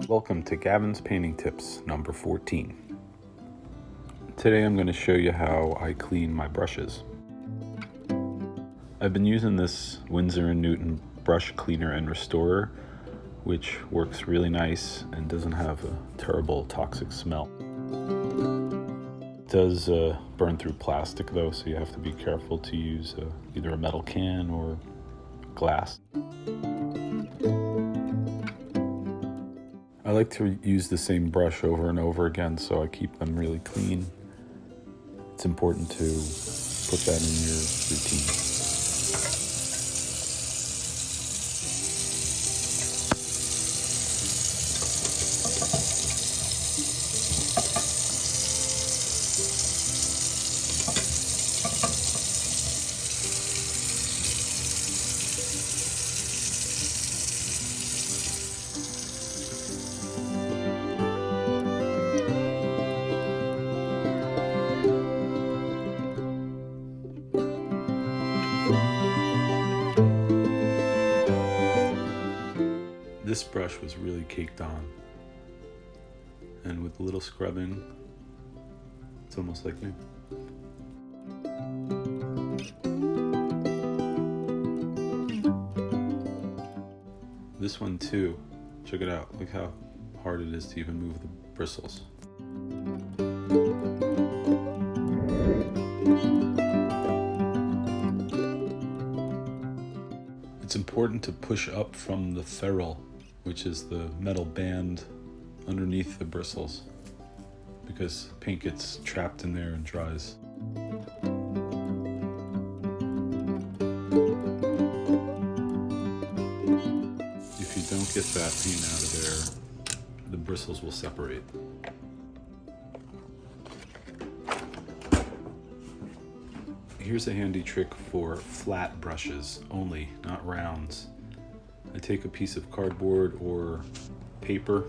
Welcome to Gavin's Painting Tips number 14. Today I'm going to show you how I clean my brushes. I've been using this Winsor & Newton brush cleaner and restorer, which works really nice and doesn't have a terrible toxic smell. It does burn through plastic though, so you have to be careful to use either a metal can or glass. I like to use the same brush over and over again, so I keep them really clean. It's important to put that in your routine. This brush was really caked on, and with a little scrubbing, it's almost like new. This one too, check it out, look how hard it is to even move the bristles. It's important to push up from the ferrule, which is the metal band underneath the bristles, because paint gets trapped in there and dries. If you don't get that paint out of there, the bristles will separate. Here's a handy trick for flat brushes only, not rounds. I take a piece of cardboard or paper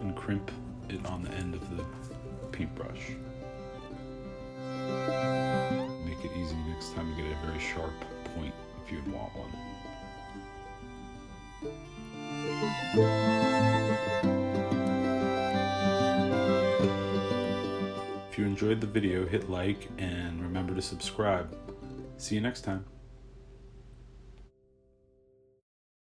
and crimp it on the end of the paintbrush. Make it easy next time you get a very sharp point if you'd want one. If you enjoyed the video, hit like and remember to subscribe. See you next time.